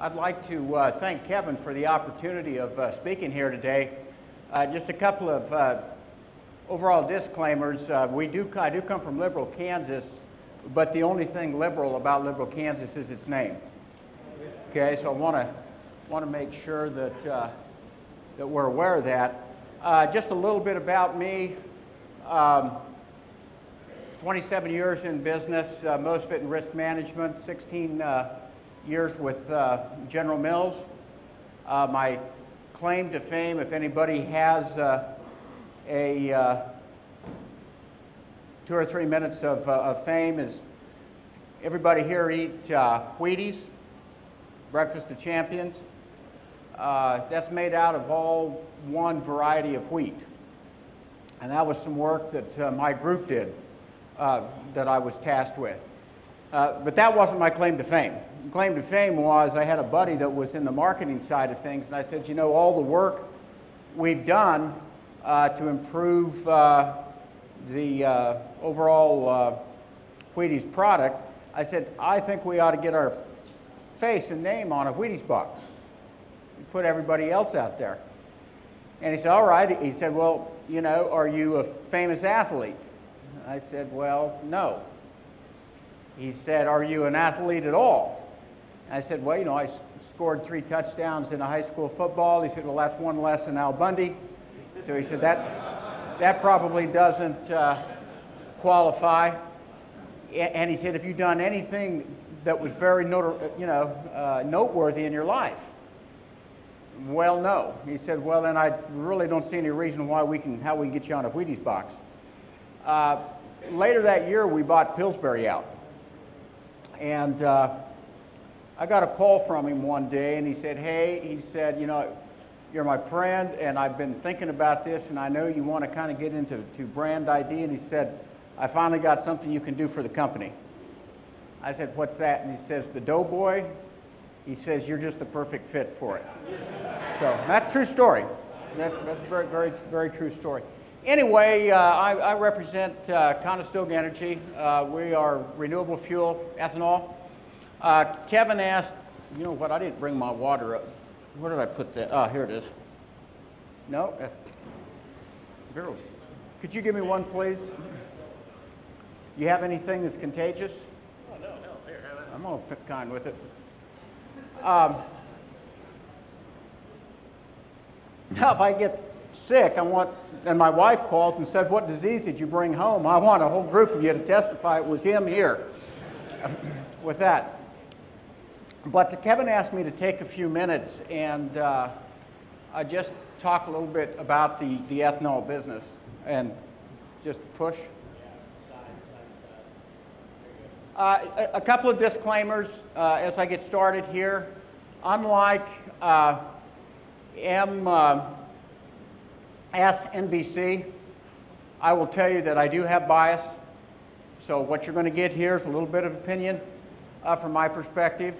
I'd like to thank Kevin for the opportunity of speaking here today. Just a couple of overall disclaimers. I do come from Liberal, Kansas, but the only thing liberal about Liberal, Kansas is its name. Okay, so I want to make sure that that we're aware of that. Just a little bit about me. 27 years in business, most of it in risk management, 16 years with General Mills. My claim to fame, if anybody has 2 or 3 minutes of fame, is everybody here eat Wheaties, breakfast of champions. That's made out of all one variety of wheat. And that was some work that my group did that I was tasked with. But that wasn't my claim to fame. The claim to fame was I had a buddy that was in the marketing side of things, and I said, you know, all the work we've done to improve the overall Wheaties product, I said, I think we ought to get our face and name on a Wheaties box. Put everybody else out there. And he said, all right. He said, well, you know, are you a famous athlete? I said, well, no. He said, are you an athlete at all? I said, well, you know, I scored 3 touchdowns in a high school football. He said, well, that's one less than Al Bundy. So he said, that probably doesn't qualify. And he said, have you done anything that was very noteworthy in your life? Well, no. He said, well, then I really don't see any reason how we can get you on a Wheaties box. Later that year, we bought Pillsbury out. And I got a call from him one day, and he said, hey, he said, you know, you're my friend, and I've been thinking about this, and I know you want to kind of get into brand ID. And he said, I finally got something you can do for the company. I said, what's that? And he says, the Doughboy. He says, you're just the perfect fit for it. So that's a true story. That's a very, very, very true story. Anyway, I represent Conestoga Energy. We are renewable fuel, ethanol. Kevin asked, you know what, I didn't bring my water up. Where did I put that? Oh, here it is. No? Girl, could you give me one, please? You have anything that's contagious? Oh, no. Here, have it. I'm going to pick kind with it. Now, if I get sick, and my wife calls and says, what disease did you bring home? I want a whole group of you to testify it was him here with that. But Kevin asked me to take a few minutes and I just talk a little bit about the ethanol business and just push. A couple of disclaimers as I get started here. Unlike MSNBC, I will tell you that I do have bias. So what you're going to get here is a little bit of opinion from my perspective.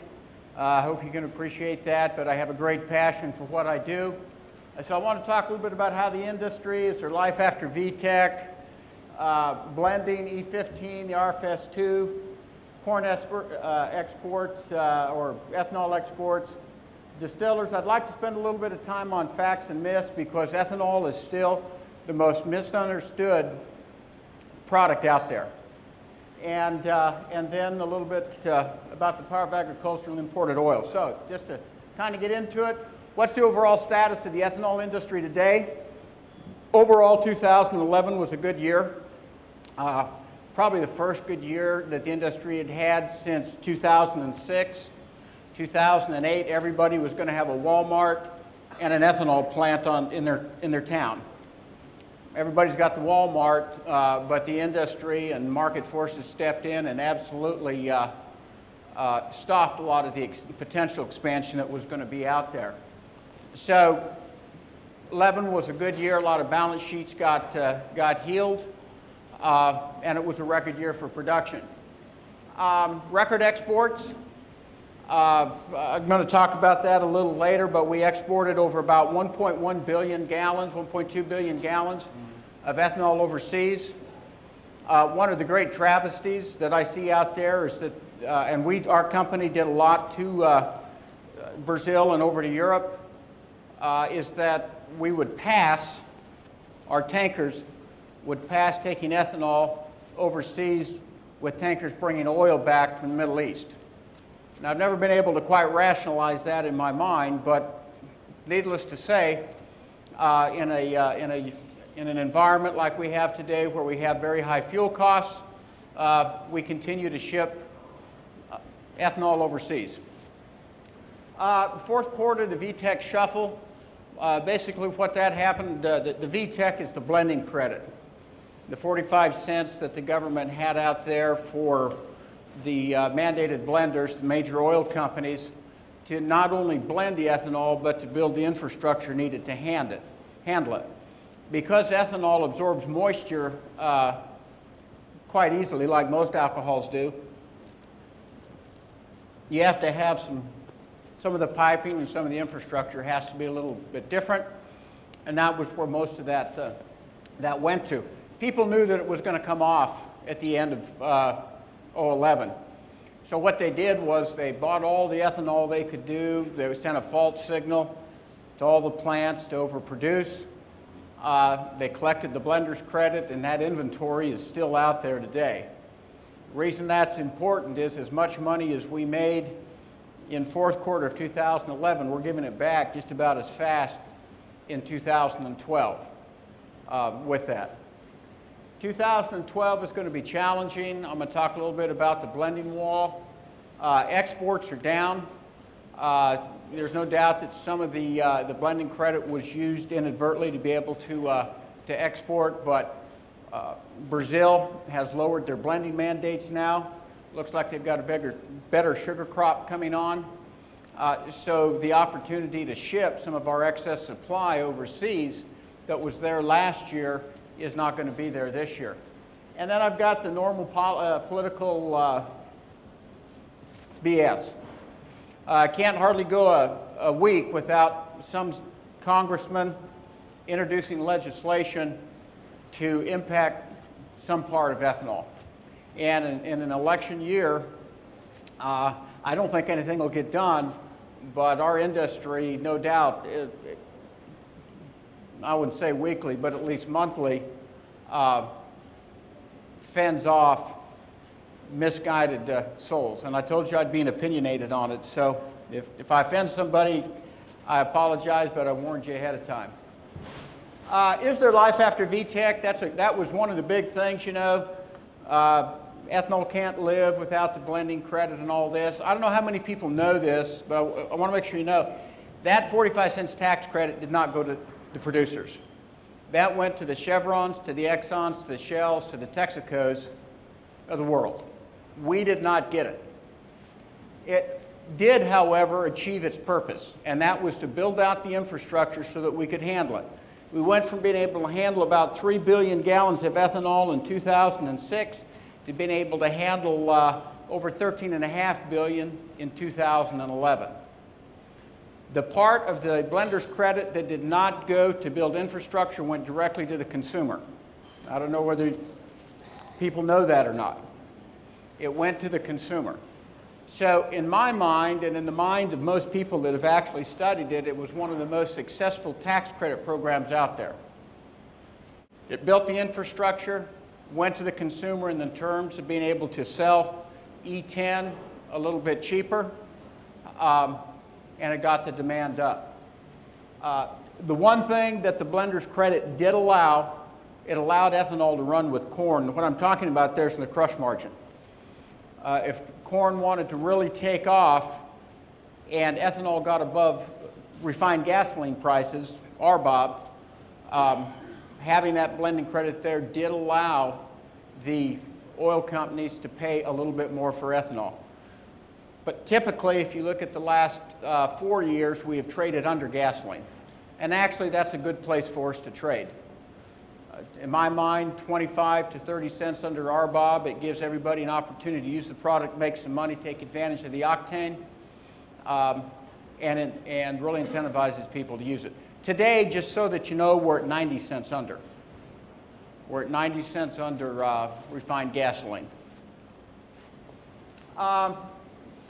I hope you can appreciate that, but I have a great passion for what I do. So I want to talk a little bit about how the industry, is there life after VTEC, blending, E15, the RFS2, corn exports or ethanol exports, distillers. I'd like to spend a little bit of time on facts and myths because ethanol is still the most misunderstood product out there. And then a little bit about the power of agricultural imported oil. So just to kind of get into it, what's the overall status of the ethanol industry today? Overall, 2011 was a good year. Probably the first good year that the industry had had since 2006. 2008, everybody was going to have a Walmart and an ethanol plant in their town. Everybody's got the Walmart, but the industry and market forces stepped in and absolutely stopped a lot of the potential expansion that was going to be out there. So 11 was a good year. A lot of balance sheets got healed, and it was a record year for production. Record exports. I'm going to talk about that a little later, but we exported over about 1.1 billion gallons, 1.2 billion gallons of ethanol overseas. One of the great travesties that I see out there is that, and our company did a lot to Brazil and over to Europe is that we would pass, our tankers would pass taking ethanol overseas with tankers bringing oil back from the Middle East. Now, I've never been able to quite rationalize that in my mind, but needless to say, in an environment like we have today where we have very high fuel costs, we continue to ship ethanol overseas. Fourth quarter, the VTEC shuffle. Basically what that happened, the VTEC is the blending credit. The 45 cents that the government had out there for the mandated blenders, the major oil companies, to not only blend the ethanol, but to build the infrastructure needed to handle it. Because ethanol absorbs moisture quite easily, like most alcohols do, you have to have some of the piping and some of the infrastructure has to be a little bit different, and that was where most of that went to. People knew that it was going to come off at the end of 2011. So what they did was they bought all the ethanol they could do. They sent a false signal to all the plants to overproduce. They collected the blender's credit, and that inventory is still out there today. The reason that's important is as much money as we made in fourth quarter of 2011, we're giving it back just about as fast in 2012 with that. 2012 is going to be challenging. I'm going to talk a little bit about the blending wall. Exports are down. There's no doubt that some of the blending credit was used inadvertently to be able to export, but Brazil has lowered their blending mandates now. Looks like they've got a better sugar crop coming on. So the opportunity to ship some of our excess supply overseas that was there last year is not going to be there this year. And then I've got the normal political BS. Can't hardly go a week without some congressman introducing legislation to impact some part of ethanol. And in an election year, I don't think anything will get done, but our industry, no doubt, I wouldn't say weekly, but at least monthly, fends off misguided souls. And I told you I'd be opinionated on it, so if I offend somebody, I apologize, but I warned you ahead of time. Is there life after VTEC? That was one of the big things, you know. Ethanol can't live without the blending credit and all this. I don't know how many people know this, but I want to make sure you know that 45 cents tax credit did not go to the producers. That went to the Chevrons, to the Exxons, to the Shells, to the Texacos of the world. We did not get it. It did, however, achieve its purpose, and that was to build out the infrastructure so that we could handle it. We went from being able to handle about 3 billion gallons of ethanol in 2006 to being able to handle over 13.5 billion in 2011. The part of the blender's credit that did not go to build infrastructure went directly to the consumer. I don't know whether people know that or not. It went to the consumer. So in my mind, and in the mind of most people that have actually studied it, it was one of the most successful tax credit programs out there. It built the infrastructure, went to the consumer in the terms of being able to sell E10 a little bit cheaper, and it got the demand up. The one thing that the blender's credit did allow, it allowed ethanol to run with corn. What I'm talking about there is in the crush margin. If corn wanted to really take off and ethanol got above refined gasoline prices, RBOB, having that blending credit there did allow the oil companies to pay a little bit more for ethanol. But typically, if you look at the last 4 years, we have traded under gasoline. And actually, that's a good place for us to trade. In my mind, 25 to 30 cents under RBOB. It gives everybody an opportunity to use the product, make some money, take advantage of the octane, and really incentivizes people to use it. Today, just so that you know, we're at 90 cents under. We're at 90 cents under refined gasoline.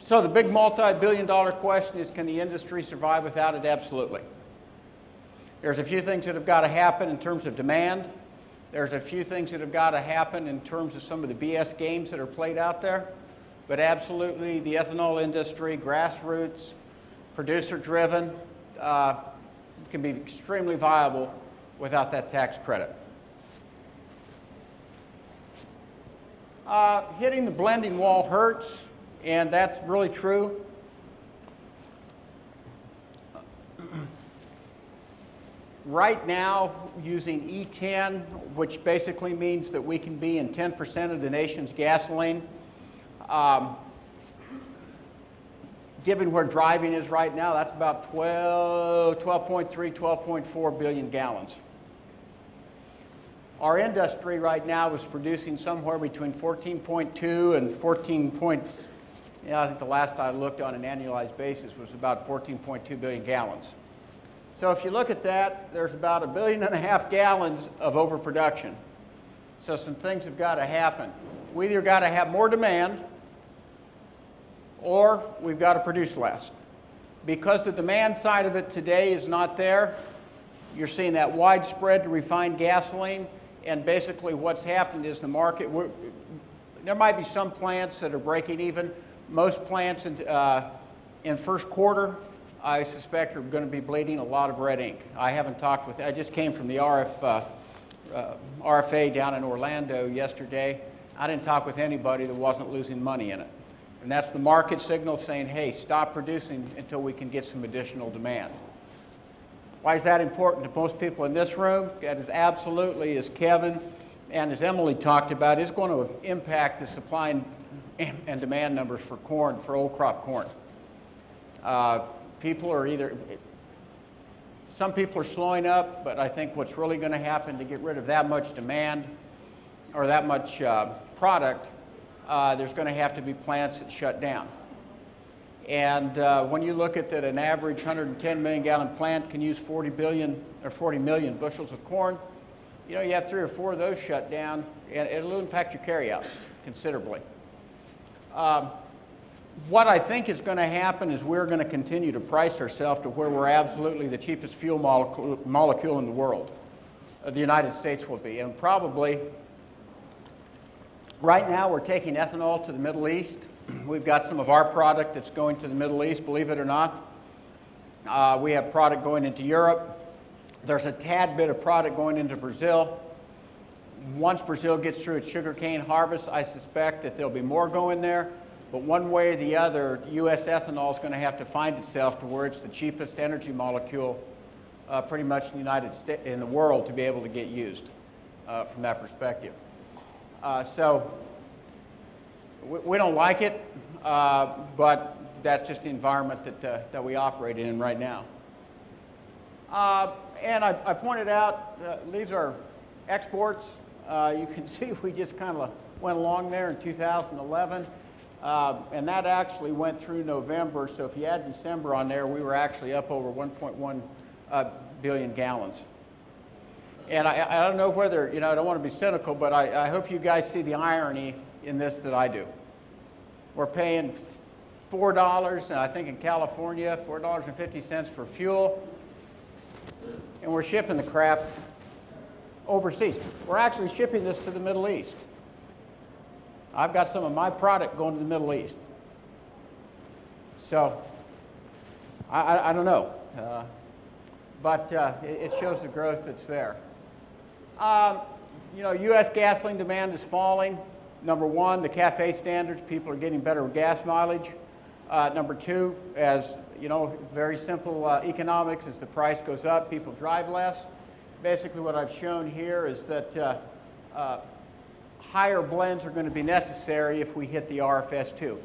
So the big multi-billion-dollar question is, can the industry survive without it? Absolutely. There's a few things that have got to happen in terms of demand. There's a few things that have got to happen in terms of some of the BS games that are played out there. But absolutely, the ethanol industry, grassroots, producer-driven, can be extremely viable without that tax credit. Hitting the blending wall hurts, and that's really true. Right now, using E10, which basically means that we can be in 10% of the nation's gasoline, given where driving is right now, that's about 12.3, 12.4 billion gallons. Our industry right now is producing somewhere between 14.2 and 14 point, I think the last I looked on an annualized basis was about 14.2 billion gallons. So if you look at that, there's about 1.5 billion gallons of overproduction. So some things have got to happen. We either got to have more demand or we've got to produce less. Because the demand side of it today is not there, you're seeing that widespread to refined gasoline, and basically what's happened is the market, there might be some plants that are breaking even. Most plants in first quarter, I suspect, are going to be bleeding a lot of red ink. I just came from the RFA down in Orlando yesterday. I didn't talk with anybody that wasn't losing money in it. And that's the market signal saying, hey, stop producing until we can get some additional demand. Why is that important to most people in this room? That is absolutely, as Kevin and as Emily talked about, is going to impact the supply and demand numbers for corn, for old crop corn. Some people are slowing up, but I think what's really going to happen to get rid of that much demand or that much product, there's going to have to be plants that shut down. And when you look at that, an average 110 million gallon plant can use 40 million bushels of corn. You know, you have 3 or 4 of those shut down, and it'll impact your carryout considerably. What I think is going to happen is we're going to continue to price ourselves to where we're absolutely the cheapest fuel molecule in the world. The United States will be. And probably, right now we're taking ethanol to the Middle East. We've got some of our product that's going to the Middle East, believe it or not. We have product going into Europe. There's a tad bit of product going into Brazil. Once Brazil gets through its sugarcane harvest, I suspect that there'll be more going there. But one way or the other, U.S. ethanol is going to have to find itself to where it's the cheapest energy molecule pretty much in the United States, in the world, to be able to get used from that perspective. So we don't like it, but that's just the environment that we operate in right now. And I pointed out, these are exports. You can see we just kind of went along there in 2011. And that actually went through November, so if you add December on there, we were actually up over 1.1 billion gallons. And I don't know whether, I don't want to be cynical, but I hope you guys see the irony in this that I do. We're paying $4, I think in California, $4.50 for fuel, and we're shipping the crap overseas. We're actually shipping this to the Middle East. I've got some of my product going to the Middle East. So, I don't know. But it shows the growth that's there. U.S. gasoline demand is falling. Number one, the CAFE standards, people are getting better gas mileage. Number two, as very simple economics, as the price goes up, people drive less. Basically what I've shown here is that higher blends are going to be necessary if we hit the RFS2.